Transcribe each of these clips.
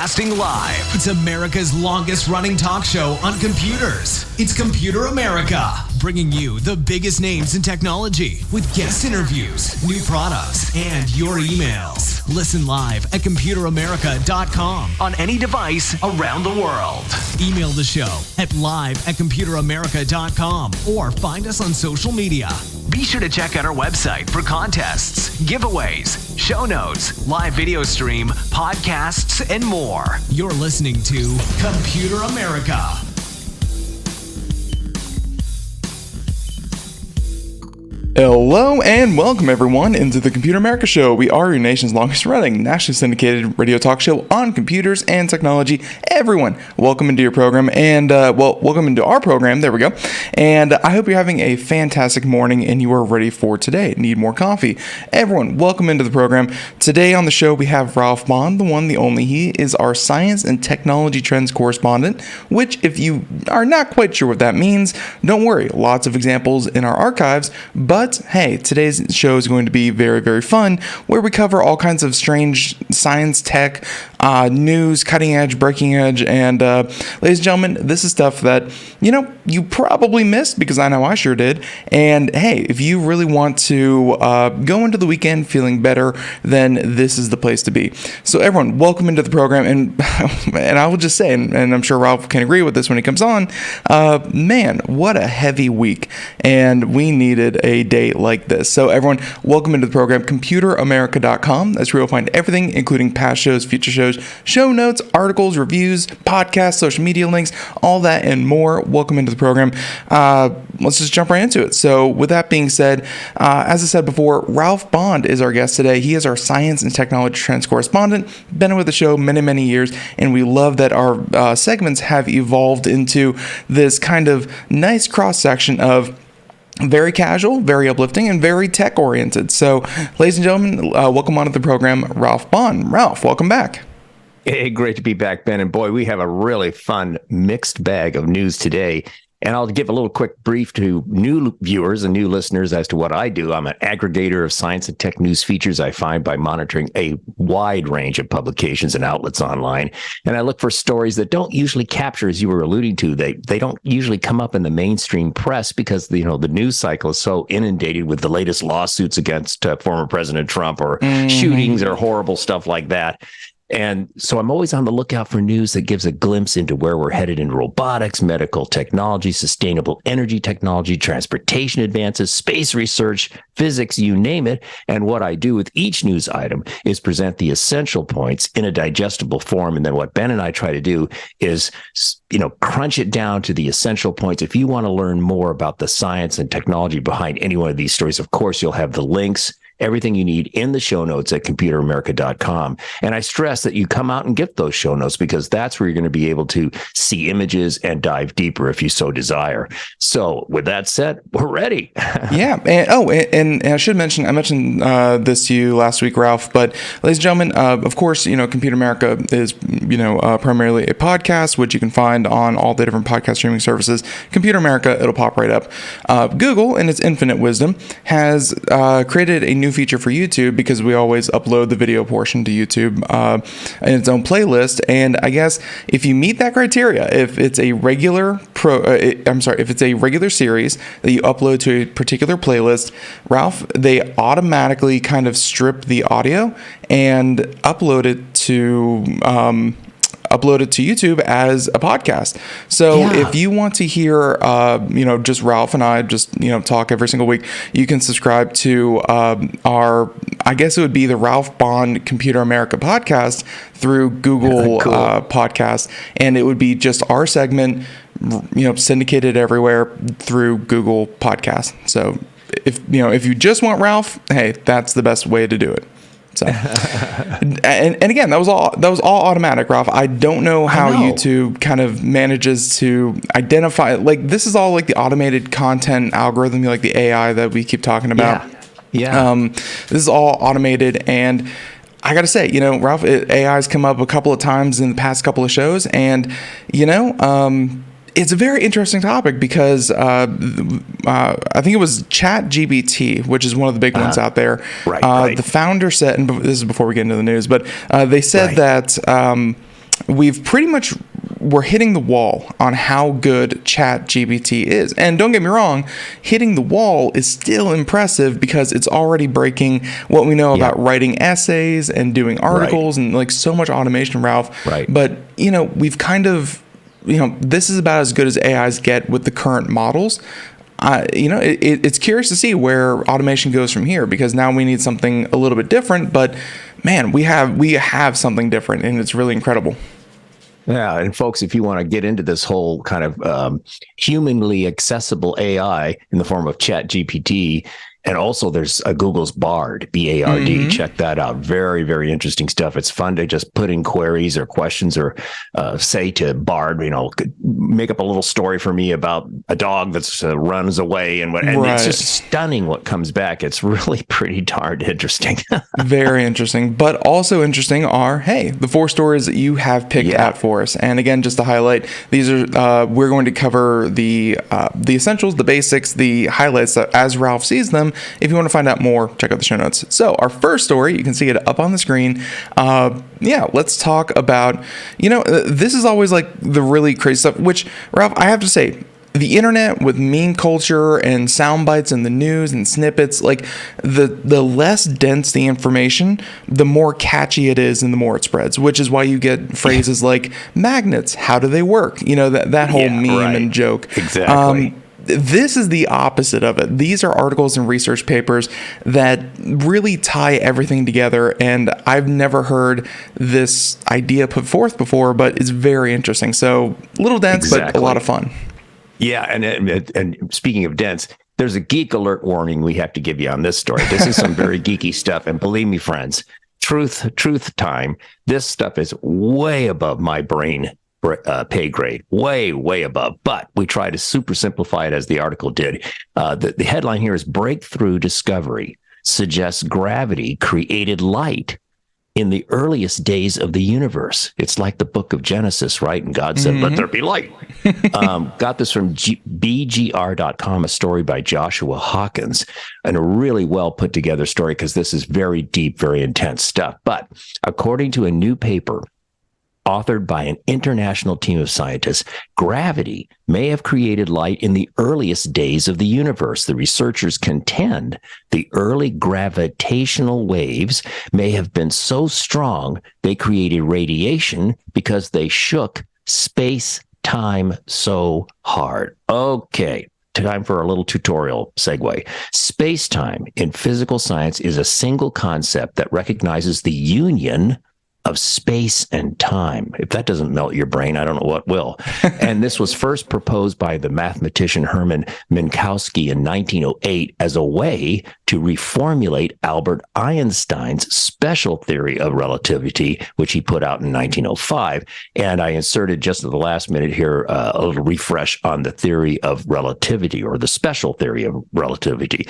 Broadcasting live. It's America's longest running talk show on computers. It's Computer America, bringing you the biggest names in technology with guest interviews, new products, and your emails. Listen live at computeramerica.com on any device around the world. Email the show at live@computeramerica.com or find us on social media. Be sure to check out our website for contests, giveaways, show notes, live video stream, podcasts, and more. You're listening to Computer America. Hello and welcome everyone into the Computer America Show. We are your nation's longest running, nationally syndicated radio talk show on computers and technology. Everyone, welcome into your program and, welcome into our program. There we go. And I hope you're having a fantastic morning and you are ready for today. Need more coffee? Everyone, welcome into the program. Today on the show, we have Ralph Bond, the one, the only. He is our science and technology trends correspondent, which if you are not quite sure what that means, don't worry. Lots of examples in our archives, but hey, today's show is going to be very, very fun, where we cover all kinds of strange science, tech, news, cutting edge, breaking edge, and ladies and gentlemen, this is stuff that, you probably missed because I know I sure did. And hey, if you really want to go into the weekend feeling better, then this is the place to be. So everyone, welcome into the program, and I will just say, and I'm sure Ralph can agree with this when he comes on, man, what a heavy week, and we needed a day like this. So everyone, welcome into the program, computeramerica.com. That's where you'll find everything, including past shows, future shows, show notes, articles, reviews, podcasts, social media links, all that and more. Welcome into the program. Let's just jump right into it. So with that being said, as I said before, Ralph Bond is our guest today. He is our science and technology trends correspondent, been with the show many, many years, and we love that our segments have evolved into this kind of nice cross-section of very casual, very uplifting, and very tech-oriented. So, ladies and gentlemen, welcome onto the program, Ralph Bond. Ralph, welcome back. Hey, great to be back, Ben. And boy, we have a really fun mixed bag of news today. And I'll give a little quick brief to new viewers and new listeners as to what I do. I'm an aggregator of science and tech news features I find by monitoring a wide range of publications and outlets online. And I look for stories that don't usually capture, as you were alluding to, they don't usually come up in the mainstream press because the news cycle is so inundated with the latest lawsuits against former President Trump or shootings or horrible stuff like that. And so I'm always on the lookout for news that gives a glimpse into where we're headed in robotics, medical technology, sustainable energy technology, transportation advances, space research, physics, you name it. And what I do with each news item is present the essential points in a digestible form. And then what Ben and I try to do is, crunch it down to the essential points. If you want to learn more about the science and technology behind any one of these stories, of course, you'll have the links, everything you need in the show notes at computeramerica.com. And I stress that you come out and get those show notes because that's where you're going to be able to see images and dive deeper if you so desire. So with that said, we're ready. Yeah. And I should mention, I mentioned this to you last week, Ralph, but ladies and gentlemen, of course, Computer America is, primarily a podcast, which you can find on all the different podcast streaming services. Computer America, it'll pop right up. Google, in its infinite wisdom, has created a new feature for YouTube because we always upload the video portion to YouTube in its own playlist. And I guess if you meet that criteria, if it's a regular if it's a regular series that you upload to a particular playlist, Ralph, they automatically kind of strip the audio and upload it to YouTube as a podcast. So if you want to hear, just Ralph and I just, talk every single week, you can subscribe to I guess it would be the Ralph Bond Computer America podcast through Google Podcast. And it would be just our segment, syndicated everywhere through Google Podcast. So if you just want Ralph, hey, that's the best way to do it. So, and again, that was all automatic, Ralph. I don't know how YouTube kind of manages to identify, this is all the automated content algorithm, the AI that we keep talking about. Yeah. This is all automated, and I got to say, Ralph, AI's come up a couple of times in the past couple of shows, and it's a very interesting topic because I think it was ChatGPT, which is one of the big ones out there. Right. The founder said, and this is before we get into the news, but they said that we're hitting the wall on how good ChatGPT is. And don't get me wrong, hitting the wall is still impressive because it's already breaking what we know about writing essays and doing articles and like so much automation, Ralph. Right. But, we've kind of, this is about as good as AIs get with the current models. It's curious to see where automation goes from here, because now we need something a little bit different, but man, we have something different, and it's really incredible. Yeah, and folks, if you want to get into this whole kind of humanly accessible AI in the form of ChatGPT, and also there's Google's Bard, B-A-R-D. Check that out. Very, very interesting stuff. It's fun to just put in queries or questions, or say to Bard, make up a little story for me about a dog that runs away, and it's just stunning what comes back. It's really pretty darn interesting. Very interesting. But also interesting are, the 4 stories that you have picked out for us. And again, just to highlight, these are we're going to cover the essentials, the basics, the highlights as Ralph sees them. If you want to find out more, check out the show notes. So our first story, you can see it up on the screen. Let's talk about, this is always like the really crazy stuff, which, Ralph, I have to say, the internet with meme culture and sound bites and the news and snippets, like the less dense the information, the more catchy it is and the more it spreads, which is why you get phrases like magnets, how do they work? That whole meme and joke. Exactly. This is the opposite of it. These are articles and research papers that really tie everything together, and I've never heard this idea put forth before, but it's very interesting. So a little dense, but a lot of fun. Yeah, and speaking of dense, there's a geek alert warning we have to give you on this story. This is some very geeky stuff, and believe me, friends, truth time, this stuff is way above my brain pay grade, way above, but we try to super simplify it as the article did. The headline here is Breakthrough Discovery Suggests Gravity Created Light in the Earliest Days of the Universe. It's like the book of Genesis, right? And God said, let there be light. Got this from BGR.com, a story by Joshua Hawkins, and a really well put together story, because this is very deep, very intense stuff. But according to a new paper authored by an international team of scientists, gravity may have created light in the earliest days of the universe. The researchers contend the early gravitational waves may have been so strong they created radiation because they shook space-time so hard. Okay. Time for a little tutorial segue. Space-time in physical science is a single concept that recognizes the union of space and time. If that doesn't melt your brain, I don't know what will. And this was first proposed by the mathematician Hermann Minkowski in 1908 as a way to reformulate Albert Einstein's special theory of relativity, which he put out in 1905. And I inserted just at the last minute here a little refresh on the theory of relativity, or the special theory of relativity.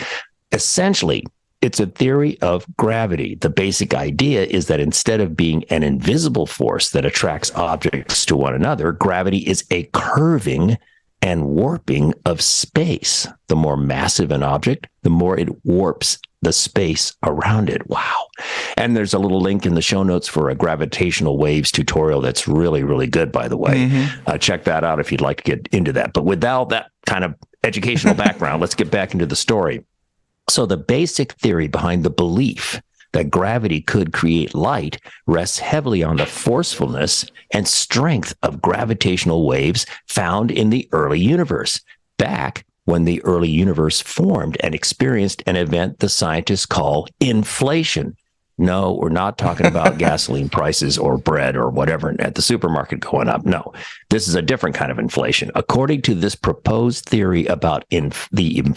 Essentially, it's a theory of gravity. The basic idea is that instead of being an invisible force that attracts objects to one another, gravity is a curving and warping of space. The more massive an object, the more it warps the space around it. Wow. And there's a little link in the show notes for a gravitational waves tutorial that's really, really good, by the way. Check that out if you'd like to get into that. But without that kind of educational background, let's get back into the story. So the basic theory behind the belief that gravity could create light rests heavily on the forcefulness and strength of gravitational waves found in the early universe, back when the early universe formed and experienced an event the scientists call inflation. No, we're not talking about gasoline prices or bread or whatever at the supermarket going up. No, this is a different kind of inflation. According to this proposed theory about inflation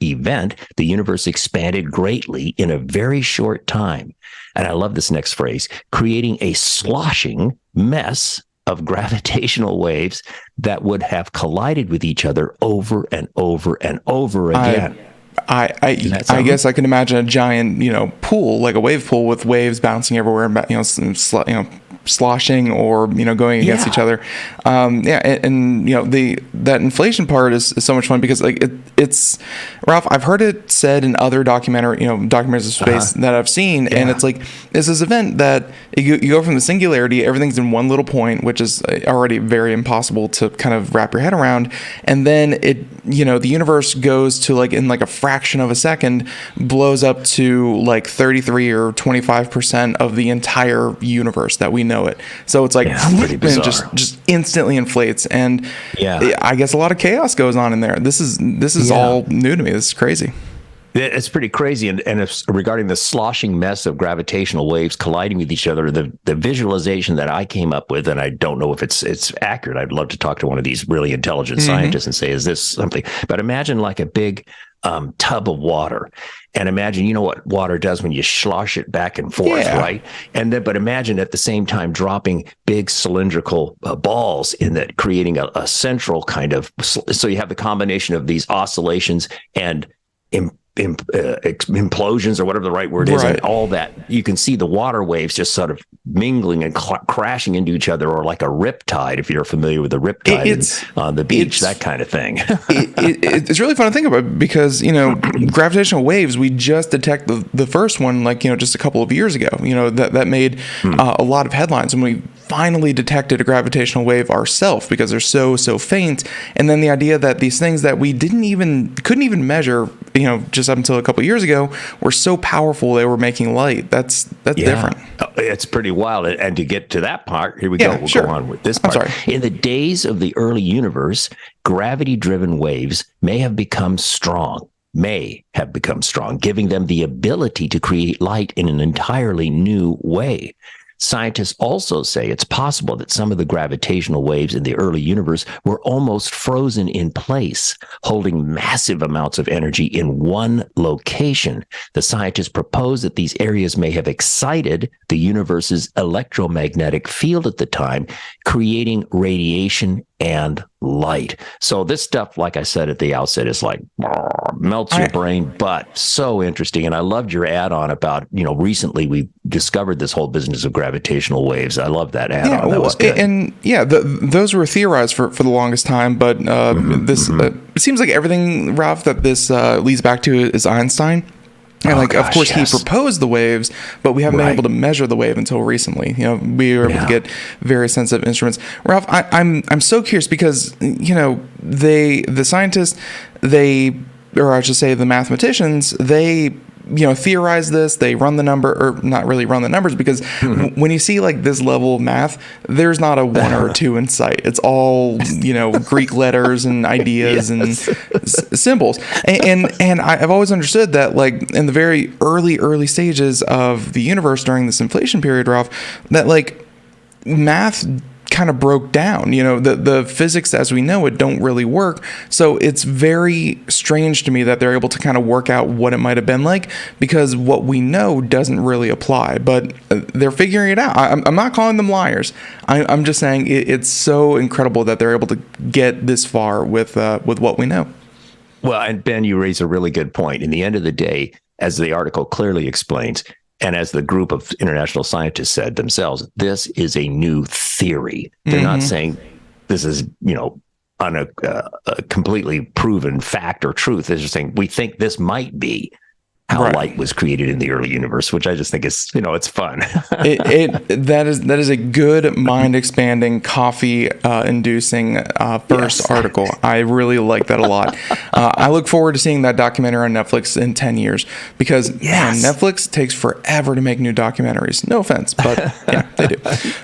event, the universe expanded greatly in a very short time. And I love this next phrase, creating a sloshing mess of gravitational waves that would have collided with each other over and over and over again. I guess I can imagine a giant, pool, like a wave pool with waves bouncing everywhere, sloshing or going against each other. And that inflation part is so much fun because like it's Ralph, I've heard it said in other documentaries of space that I've seen, and it's like it's this event that you go from the singularity, everything's in one little point, which is already very impossible to kind of wrap your head around, and then the universe goes to like in like a fraction of a second, blows up to like 33 or 25% of the entire universe that we know it. So it's like and just instantly inflates, and I guess a lot of chaos goes on in there. This is all new to me. This is crazy. It's pretty crazy. And it's regarding the sloshing mess of gravitational waves colliding with each other, the visualization that I came up with, and I don't know if it's accurate. I'd love to talk to one of these really intelligent scientists and say, is this something? But imagine like a big tub of water. And imagine, what water does when you slosh it back and forth, right? And then, but imagine at the same time dropping big cylindrical balls in that, creating a central kind of, so you have the combination of these oscillations and implosions, or whatever the right word is, and all that. You can see the water waves just sort of mingling and crashing into each other, or like a riptide, if you're familiar with the riptide on the beach, that kind of thing. It's really fun to think about because, gravitational waves, we just detected the first one, like, just a couple of years ago, that made a lot of headlines, and we finally detected a gravitational wave ourselves because they're so faint. And then the idea that these things that we couldn't even measure, just up until a couple of years ago, were so powerful they were making light. That's different. It's pretty wild. And to get to that part, here we go. We'll go on with this part. I'm sorry. In the days of the early universe, gravity-driven waves may have become strong, giving them the ability to create light in an entirely new way. Scientists also say it's possible that some of the gravitational waves in the early universe were almost frozen in place, holding massive amounts of energy in one location. The scientists propose that these areas may have excited the universe's electromagnetic field at the time, creating radiation and light. So this stuff, like I said at the outset, is like melts your brain, but so interesting. And I loved your add-on about, recently we discovered this whole business of gravitational waves. I love that add-on. That was good. And those were theorized for the longest time, but it seems like everything, Ralph, that this leads back to is Einstein. And of course, he proposed the waves, but we haven't been able to measure the wave until recently. We were able to get very sensitive instruments. Ralph, I'm so curious because the scientists, or I should say the mathematicians, they theorize this, they run the number, or not really run the numbers, because when you see like this level of math, there's not a 1 or 2 in sight. It's all, Greek letters and ideas and symbols. And I've always understood that, like, in the very early stages of the universe during this inflation period, Ralph, that like math kind of broke down. The physics as we know it don't really work. So it's very strange to me that they're able to kind of work out what it might have been like, because what we know doesn't really apply. But they're figuring it out. I'm not calling them liars. I'm just saying it's so incredible that they're able to get this far with what we know. Well, and Ben, you raise a really good point. In the end of the day, as the article clearly explains, and as the group of international scientists said themselves, this is a new theory. They're not saying this is, on a completely proven fact or truth. They're just saying, we think this might be how light was created in the early universe, which I just think is, it's fun. That is a good mind expanding, coffee inducing first article. I really like that a lot. I look forward to seeing that documentary on Netflix in 10 years because man, Netflix takes forever to make new documentaries. No offense, but yeah, they do.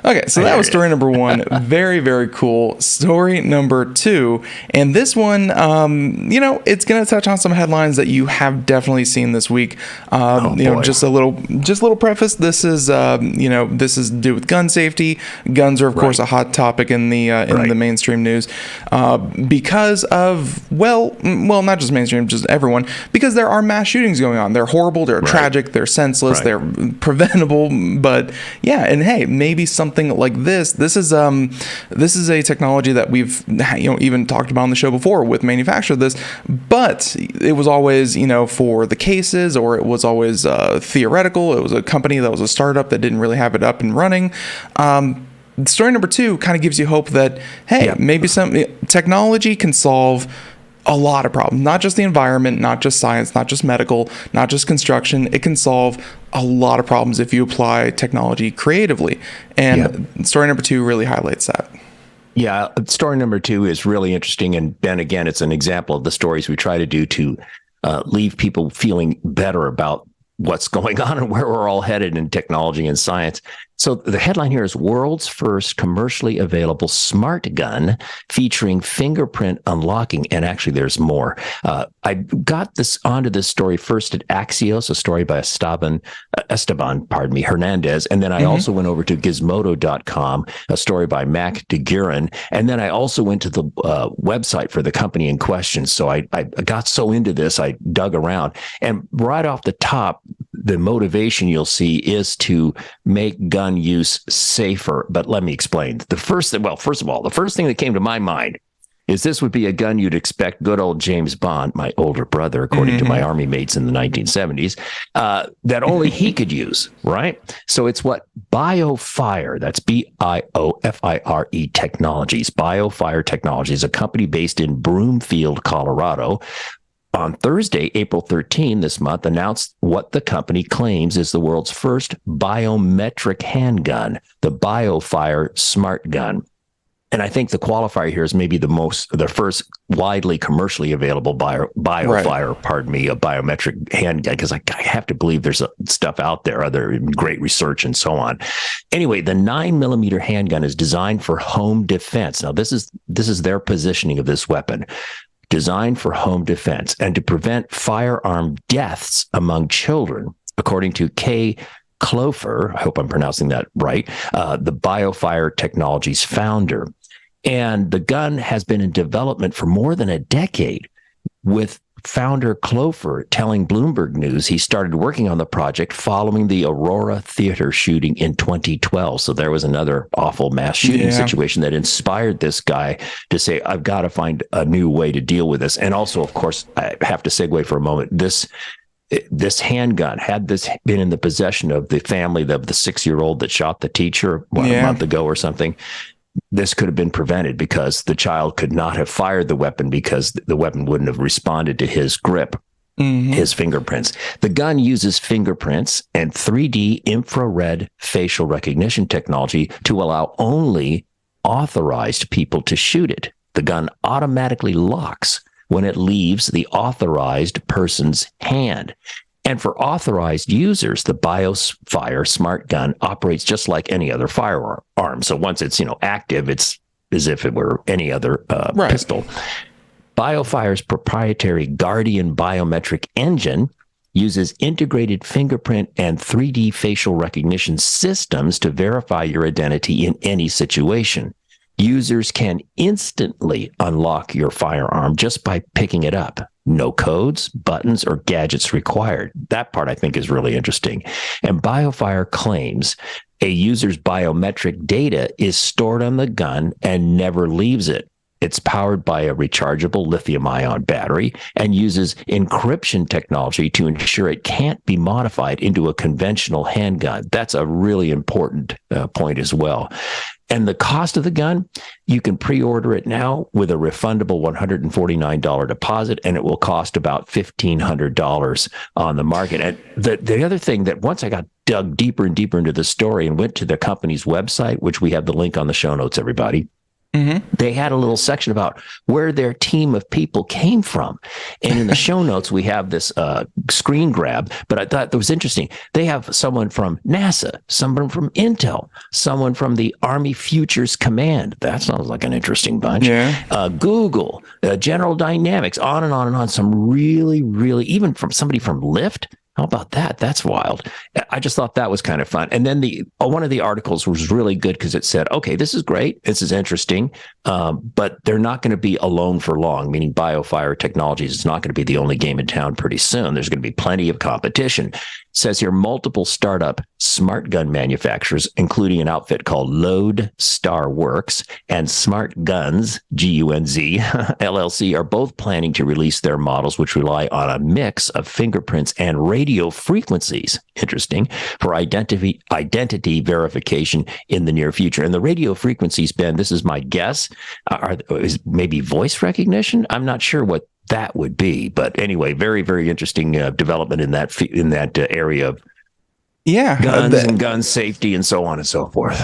Okay, so that was story number 1. Very, very cool. Story number 2, and this one, it's going to touch on some headlines that you have definitely seen this week. Just a little preface. This is this is to do with gun safety. Guns are of course a hot topic in the mainstream news because of not just mainstream, just everyone, because there are mass shootings going on. They're horrible, they're tragic, they're senseless, they're preventable, but and hey, maybe something like this is a technology that we've even talked about on the show before with manufacture of this, but it was always for the cases hypothesis, or it was always theoretical. It was a company that was a startup that didn't really have it up and running. Story number 2 kind of gives you hope that, hey, maybe some technology can solve a lot of problems, not just the environment, not just science, not just medical, not just construction. It can solve a lot of problems if you apply technology creatively. And story number 2 really highlights that. Yeah, story number 2 is really interesting. And Ben, again, it's an example of the stories we try to do to leave people feeling better about what's going on and where we're all headed in technology and science. So the headline here is World's First Commercially Available Smart Gun Featuring Fingerprint Unlocking. And actually, there's more. I got onto this story first at Axios, a story by Esteban, Hernandez. And then I also went over to gizmodo.com, a story by Mack, DeGeurin. And then I also went to the website for the company in question. So I got so into this, I dug around. And right off the top, the motivation you'll see is to make gun use safer. But let me explain. First of all, the first thing that came to my mind is this would be a gun you'd expect good old James Bond, my older brother, according to my army mates in the 1970s, that only he could use, right? So it's what BioFire, that's BIOFIRE Technologies, BioFire Technologies, a company based in Broomfield, Colorado, on Thursday, April 13 this month, announced what the company claims is the world's first biometric handgun, the BioFire Smart Gun. And I think the qualifier here is maybe the first widely commercially available BioFire, a biometric handgun, because I have to believe there's stuff out there, other great research and so on. Anyway, the 9mm handgun is designed for home defense. Now, this is their positioning of this weapon. Designed for home defense and to prevent firearm deaths among children, according to Kay Clofer, I hope I'm pronouncing that right, the BioFire Technologies founder. And the gun has been in development for more than a decade, with founder Clofer telling Bloomberg News he started working on the project following the Aurora Theater shooting in 2012. So there was another awful mass shooting situation that inspired this guy to say, I've got to find a new way to deal with this. And also, of course, I have to segue for a moment. This handgun, had this been in the possession of the family of the 6-year-old that shot the teacher a month ago or something, this could have been prevented because the child could not have fired the weapon because the weapon wouldn't have responded to his grip, his fingerprints. The gun uses fingerprints and 3D infrared facial recognition technology to allow only authorized people to shoot it. The gun automatically locks when it leaves the authorized person's hand. And for authorized users, the BioFire Smart Gun operates just like any other firearm. So once it's active, it's as if it were any other pistol. BioFire's proprietary Guardian biometric engine uses integrated fingerprint and 3D facial recognition systems to verify your identity in any situation. Users can instantly unlock your firearm just by picking it up. No codes, buttons, or gadgets required. That part I think is really interesting. And BioFire claims a user's biometric data is stored on the gun and never leaves it. It's powered by a rechargeable lithium-ion battery and uses encryption technology to ensure it can't be modified into a conventional handgun. That's a really important point as well. And the cost of the gun, you can pre-order it now with a refundable $149 deposit, and it will cost about $1,500 on the market. And the other thing that once I got dug deeper and deeper into the story and went to the company's website, which we have the link on the show notes, everybody, they had a little section about where their team of people came from. And in the show notes, we have this screen grab, but I thought that was interesting. They have someone from NASA, someone from Intel, someone from the Army Futures Command. That sounds like an interesting bunch. Google, General Dynamics, on and on and on. Some really, really, even from somebody from Lyft. How about that? That's wild. I just thought that was kind of fun. And then one of the articles was really good because it said, okay, this is great. This is interesting, but they're not going to be alone for long, meaning BioFire Technologies is not going to be the only game in town pretty soon. There's going to be plenty of competition. Says here multiple startup smart gun manufacturers, including an outfit called Lodestar Works and Smart Guns, Gunz, LLC, are both planning to release their models, which rely on a mix of fingerprints and radio frequencies. Interesting. For identity verification in the near future. And the radio frequencies, Ben, this is my guess, is maybe voice recognition. I'm not sure what that would be, but anyway, very, very interesting development in that area of guns and gun safety and so on and so forth.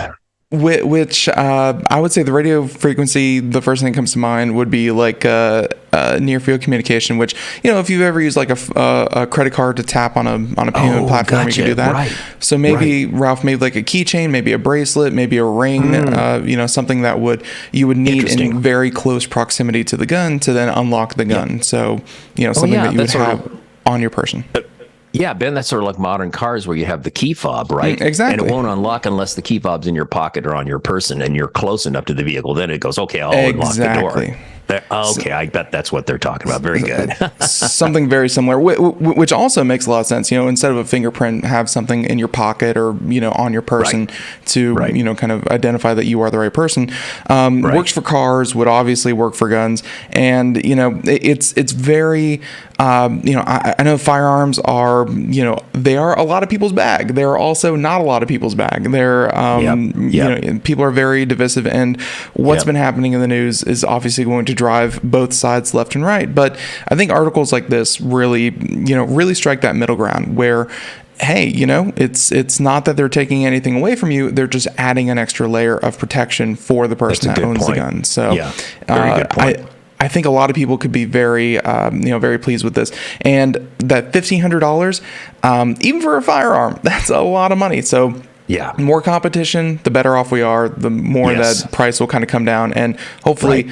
Which I would say the radio frequency, the first thing that comes to mind would be like near field communication, which, if you've ever used like a credit card to tap on a payment platform, gotcha. You can do that. Right. So maybe, Ralph, maybe like a keychain, maybe a bracelet, maybe a ring, something that you would need in very close proximity to the gun to then unlock the gun. So, something that you would have on your person. Yeah, Ben, that's sort of like modern cars where you have the key fob, right? Exactly. And it won't unlock unless the key fob's in your pocket or on your person and you're close enough to the vehicle. Then it goes, okay, I'll unlock the door. Okay, I bet that's what they're talking about. Very good. Something very similar, which also makes a lot of sense. Instead of a fingerprint, have something in your pocket or on your person to kind of identify that you are the right person. Works for cars, would obviously work for guns, and it's very. I know firearms are they are a lot of people's bag. They're also not a lot of people's bag. They're people are very divisive, and what's been happening in the news is obviously going to drive both sides left and right. But I think articles like this really strike that middle ground where, hey, it's not that they're taking anything away from you. They're just adding an extra layer of protection for the person that owns the gun. So very good point. I think a lot of people could be very, very pleased with this. And that $1,500, even for a firearm, that's a lot of money. So more competition, the better off we are, the more that price will kind of come down. And hopefully,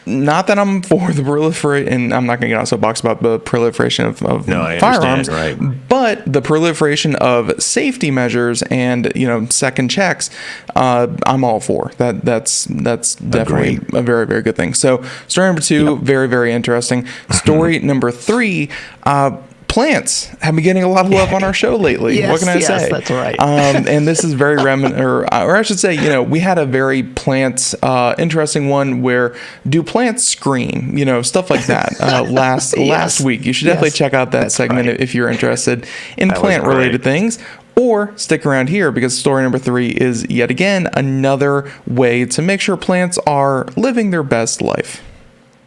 not that I'm for the proliferation, and I'm not going to get on a soapbox about the proliferation of firearms, but the proliferation of safety measures and second checks, I'm all for that. That's definitely a very, very good thing. So story number 2, very, very interesting. Story number 3. Plants have been getting a lot of love on our show lately. What can I say? Yes, that's right. And this is very or I should say, we had a very plant interesting one where do plants scream? Stuff like that. Last week, you should definitely check out that segment if you're interested in plant related things. Or stick around here because story number 3 is yet again another way to make sure plants are living their best life.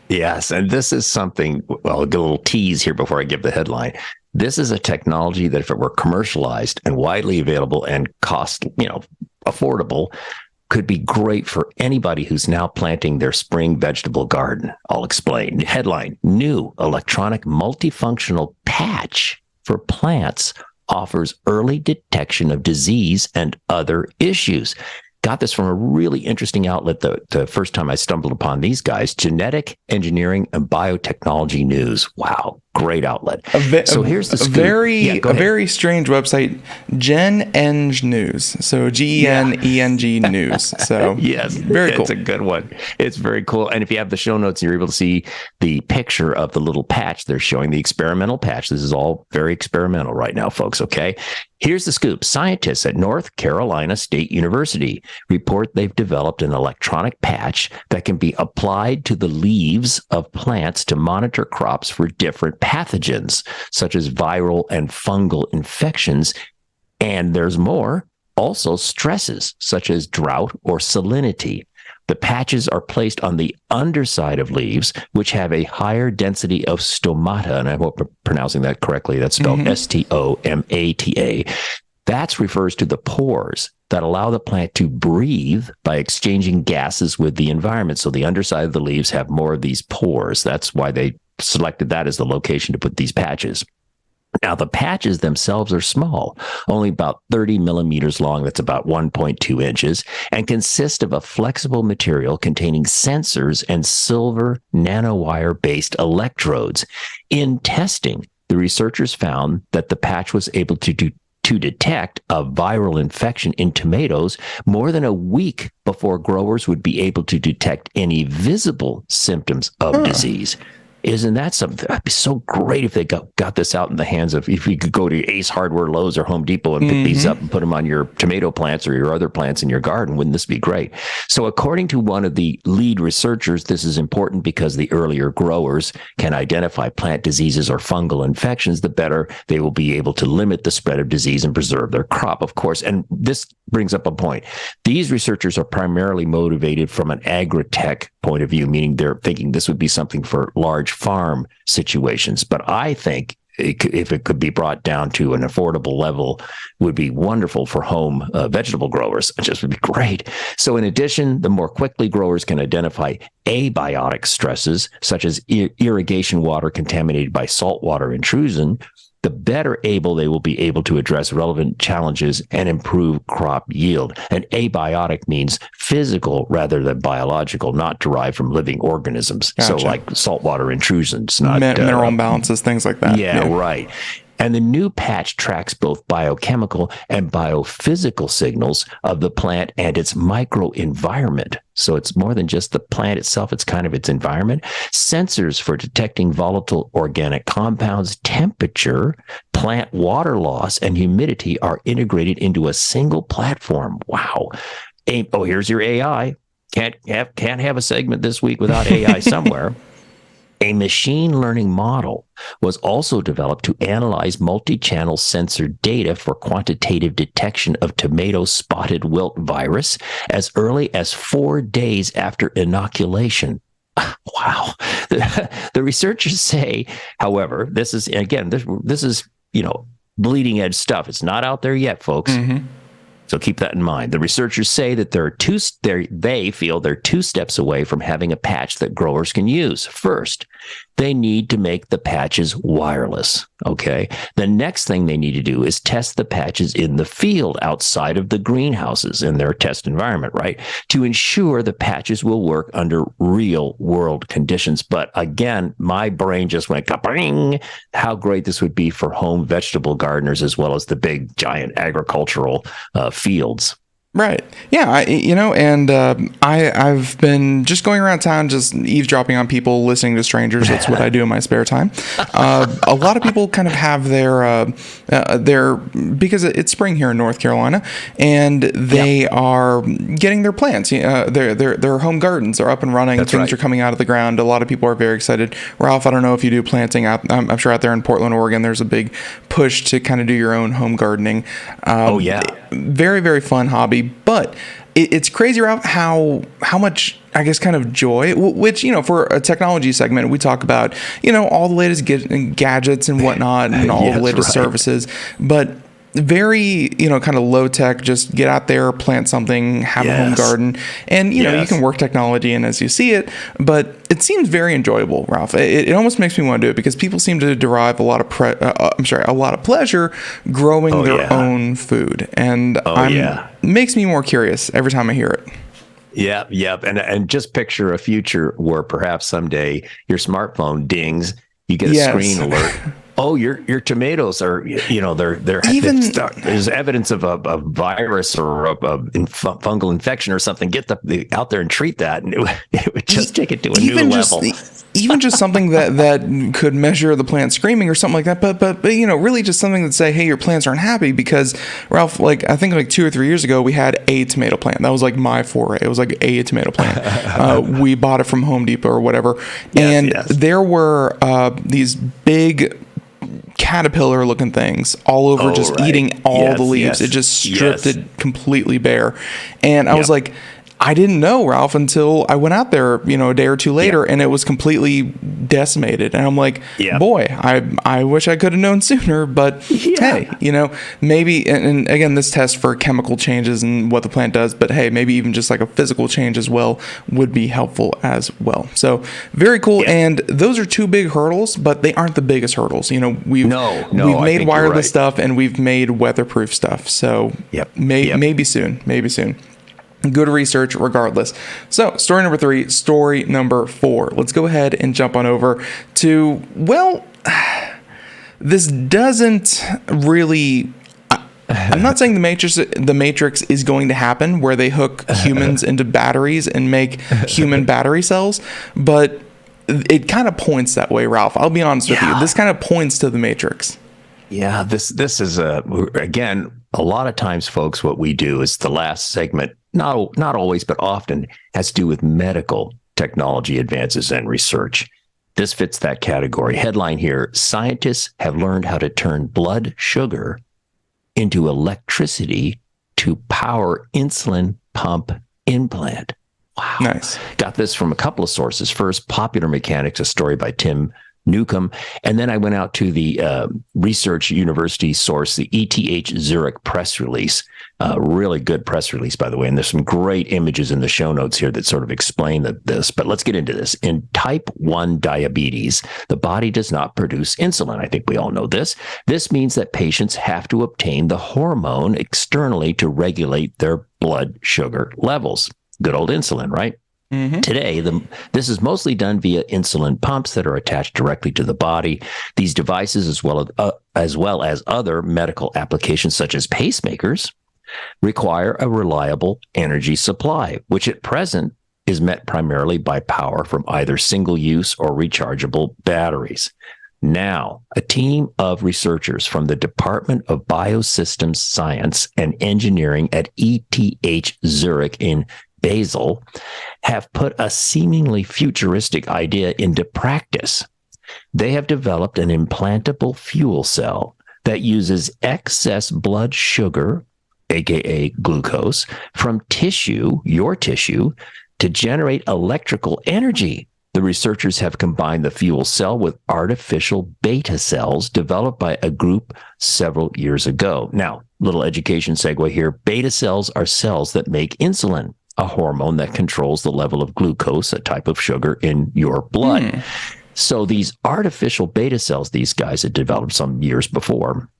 Yes, and this is something, well, I'll get a little tease here before I give the headline. This is a technology that if it were commercialized and widely available and cost, affordable, could be great for anybody who's now planting their spring vegetable garden. I'll explain. Headline, new electronic multifunctional patch for plants offers early detection of disease and other issues. Got this from a really interesting outlet the first time I stumbled upon these guys, Genetic Engineering and Biotechnology News. Wow, great outlet. So here's the scoop. A very strange website, Gen Eng News. So GENENG News. So yes, very cool. It's a good one. It's very cool. And if you have the show notes, you're able to see the picture of the little patch they're showing, the experimental patch. This is all very experimental right now, folks. Okay. Here's the scoop. Scientists at North Carolina State University report they've developed an electronic patch that can be applied to the leaves of plants to monitor crops for different pathogens, such as viral and fungal infections. And there's more, also stresses, such as drought or salinity. The patches are placed on the underside of leaves, which have a higher density of stomata, and I hope I'm pronouncing that correctly. That's spelled Stomata. That refers to the pores that allow the plant to breathe by exchanging gases with the environment. So the underside of the leaves have more of these pores. That's why they selected that as the location to put these patches. Now, the patches themselves are small, only about 30 millimeters long, that's about 1.2 inches, and consist of a flexible material containing sensors and silver nanowire-based electrodes. In testing, the researchers found that the patch was able to detect a viral infection in tomatoes more than a week before growers would be able to detect any visible symptoms of disease. Isn't that something? That'd be so great if they got this out in the hands of, if you could go to Ace Hardware, Lowe's, or Home Depot and pick these up and put them on your tomato plants or your other plants in your garden. Wouldn't this be great? So according to one of the lead researchers, this is important because the earlier growers can identify plant diseases or fungal infections, the better they will be able to limit the spread of disease and preserve their crop, of course. And this brings up a point. These researchers are primarily motivated from an agri-tech point of view, meaning they're thinking this would be something for large farm situations. But I think if it could be brought down to an affordable level, would be wonderful for home vegetable growers. It just would be great. So in addition, the more quickly growers can identify abiotic stresses, such as irrigation water contaminated by saltwater intrusion, the better able they will be able to address relevant challenges and improve crop yield. And abiotic means physical rather than biological, not derived from living organisms. Gotcha. So like saltwater intrusions, not mineral imbalances, things like that. Yeah, right. And the new patch tracks both biochemical and biophysical signals of the plant and its microenvironment. So it's more than just the plant itself, it's kind of its environment. Sensors for detecting volatile organic compounds, temperature, plant water loss, and humidity are integrated into a single platform. Wow. Here's your AI. Can't have a segment this week without AI somewhere. A machine learning model was also developed to analyze multi-channel sensor data for quantitative detection of tomato spotted wilt virus as early as 4 days after inoculation. Wow. The researchers say, however, this is bleeding edge stuff. It's not out there yet, folks. Mm-hmm. So keep that in mind. The researchers say that they feel they're 2 steps away from having a patch that growers can use. First, they need to make the patches wireless. Okay. The next thing they need to do is test the patches in the field outside of the greenhouses in their test environment, right? To ensure the patches will work under real world conditions. But again, my brain just went ka-bing, how great this would be for home vegetable gardeners as well as the big giant agricultural fields. Right. Yeah. I've been just going around town, just eavesdropping on people, listening to strangers. That's what I do in my spare time. A lot of people kind of have their because it's spring here in North Carolina, and they are getting their plants. Their home gardens are up and running. That's Things right. are coming out of the ground. A lot of people are very excited. Ralph, I don't know if you do planting. I'm sure out there in Portland, Oregon, there's a big push to kind of do your own home gardening. Very, very fun hobby. But it's crazy, Ralph, how much, I guess, kind of joy, which, for a technology segment, we talk about, all the latest gadgets and whatnot and all the latest services. But very, kind of low tech, just get out there, plant something, have a home garden. And, you can work technology in as you see it. But it seems very enjoyable, Ralph. It almost makes me want to do it because people seem to derive a lot of pleasure growing their own food. And makes me more curious every time I hear it. Yep. And just picture a future where perhaps someday your smartphone dings, you get a screen alert. Oh, your tomatoes are, there's evidence of a virus or a fungal infection or something. Get out there and treat that, and it would just take it to a new level. Even just something that could measure the plant screaming or something like that. But really just something that say, hey, your plants aren't happy because, Ralph, I think 2 or 3 years ago we had a tomato plant. That was like my foray. It was like a tomato plant. We bought it from Home Depot or whatever, and there were these big caterpillar looking things all over, eating all the leaves. It just stripped it completely bare. And I was like, I didn't know, Ralph, until I went out there, a day or two later, and it was completely decimated. And I'm like, boy, I wish I could have known sooner. But hey, maybe, and again, this test for chemical changes and what the plant does, but hey, maybe even just like a physical change as well would be helpful as well. So very cool. And those are 2 big hurdles, but they aren't the biggest hurdles. We've made wireless stuff and we've made weatherproof stuff. So maybe soon. Good research regardless. So story number 3, story number 4. Let's go ahead and jump on over to, this doesn't really, I'm not saying the Matrix is going to happen where they hook humans into batteries and make human battery cells, but it kind of points that way, Ralph. I'll be honest with you. This kind of points to the Matrix. Yeah, this is again, a lot of times, folks, what we do is the last segment, not always, but often has to do with medical technology advances and research. This fits that category. Headline here: scientists have learned how to turn blood sugar into electricity to power insulin pump implant. Wow. Nice. Got this from a couple of sources. First, Popular Mechanics, a story by Tim Newcomb. And then I went out to the research university source, the ETH Zurich press release. Really good press release, by the way. And there's some great images in the show notes here that sort of explain this. But let's get into this. In type 1 diabetes, the body does not produce insulin. I think we all know this. This means that patients have to obtain the hormone externally to regulate their blood sugar levels. Good old insulin, right? Mm-hmm. Today, this is mostly done via insulin pumps that are attached directly to the body. These devices, as well as other medical applications such as pacemakers, require a reliable energy supply, which at present is met primarily by power from either single-use or rechargeable batteries. Now, a team of researchers from the Department of Biosystems Science and Engineering at ETH Zurich in Basel have put a seemingly futuristic idea into practice. They have developed an implantable fuel cell that uses excess blood sugar, aka glucose, from your tissue, to generate electrical energy. The researchers have combined the fuel cell with artificial beta cells developed by a group several years ago. Now, little education segue here. Beta cells are cells that make insulin, a hormone that controls the level of glucose, a type of sugar in your blood. So these artificial beta cells, these guys had developed some years before,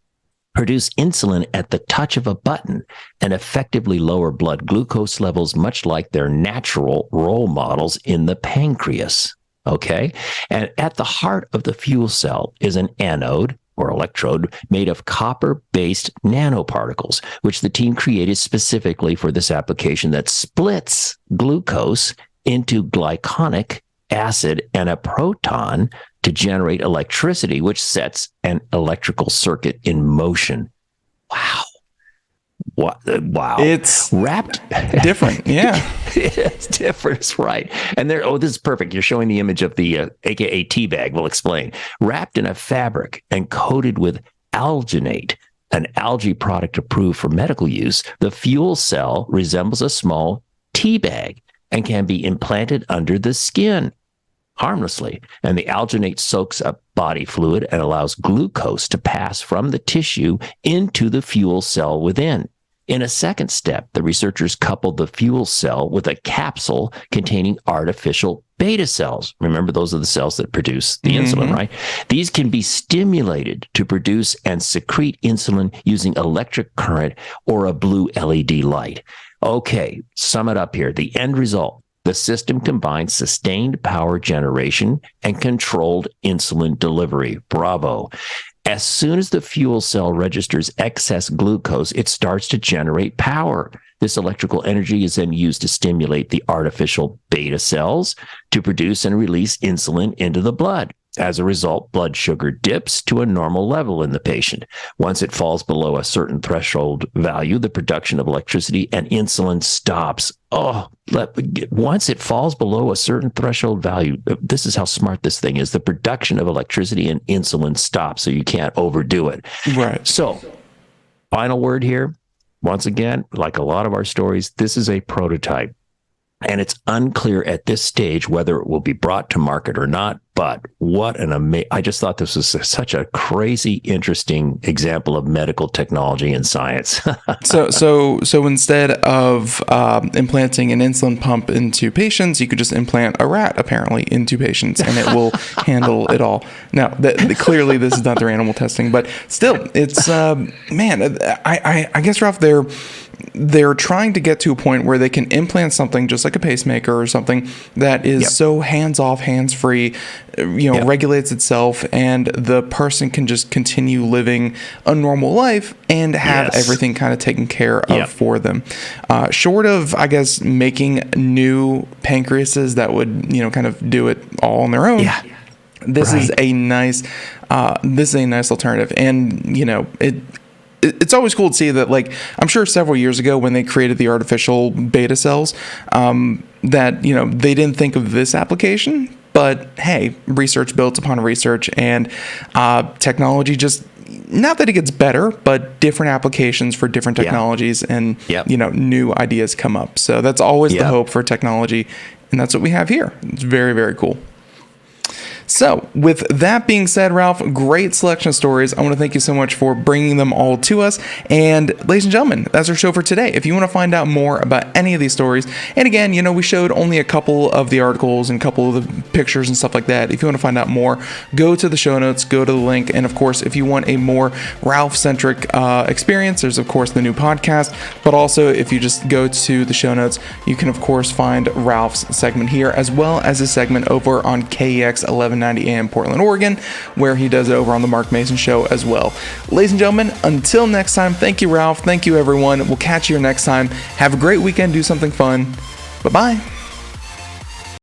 produce insulin at the touch of a button and effectively lower blood glucose levels, much like their natural role models in the pancreas. Okay? And at the heart of the fuel cell is an anode, or electrode, made of copper-based nanoparticles, which the team created specifically for this application that splits glucose into glycolic acid and a proton to generate electricity, which sets an electrical circuit in motion. Wow. Wow. It's wrapped different. Yeah. It's different. It's right. And this is perfect. You're showing the image of the AKA tea bag. We'll explain. Wrapped in a fabric and coated with alginate, an algae product approved for medical use, the fuel cell resembles a small tea bag and can be implanted under the skin harmlessly. And the alginate soaks up body fluid and allows glucose to pass from the tissue into the fuel cell within. In a second step, the researchers coupled the fuel cell with a capsule containing artificial beta cells. Remember, those are the cells that produce the insulin, right? These can be stimulated to produce and secrete insulin using electric current or a blue LED light. Okay, sum it up here. The end result: the system combines sustained power generation and controlled insulin delivery. Bravo. As soon as the fuel cell registers excess glucose, it starts to generate power. This electrical energy is then used to stimulate the artificial beta cells to produce and release insulin into the blood. As a result, blood sugar dips to a normal level in the patient. Once it falls below a certain threshold value, the production of electricity and insulin stops. Once it falls below a certain threshold value, this is how smart this thing is. The production of electricity and insulin stops, so you can't overdo it. Right. So, final word here. Once again, like a lot of our stories, this is a prototype. And it's unclear at this stage whether it will be brought to market or not. But what an amazing! I just thought this was such a crazy, interesting example of medical technology and science. So instead of implanting an insulin pump into patients, you could just implant a rat apparently into patients, and it will handle it all. Now, clearly, this is not their animal testing, but still, it's man. I guess, Ralph, they're trying to get to a point where they can implant something just like a pacemaker or something that is so hands-off, hands-free, regulates itself, and the person can just continue living a normal life and have everything kind of taken care of for them. Short of, I guess, making new pancreases that would, kind of do it all on their own. This is a nice alternative, and it's always cool to see that, like, I'm sure several years ago when they created the artificial beta cells, that, they didn't think of this application, but hey, research builds upon research, and technology just, not that it gets better, but different applications for different technologies and, new ideas come up. So that's always the hope for technology, and that's what we have here. It's very, very cool. So, with that being said, Ralph, great selection of stories. I want to thank you so much for bringing them all to us. And, ladies and gentlemen, that's our show for today. If you want to find out more about any of these stories, and again, we showed only a couple of the articles and a couple of the pictures and stuff like that. If you want to find out more, go to the show notes, go to the link. And, of course, if you want a more Ralph-centric experience, there's, of course, the new podcast. But also, if you just go to the show notes, you can, of course, find Ralph's segment here, as well as his segment over on KEX 1190 AM Portland, Oregon, where he does it over on the Mark Mason Show as well. Ladies and gentlemen, until next time, thank you, Ralph. Thank you, everyone. We'll catch you next time. Have a great weekend. Do something fun. Bye-bye.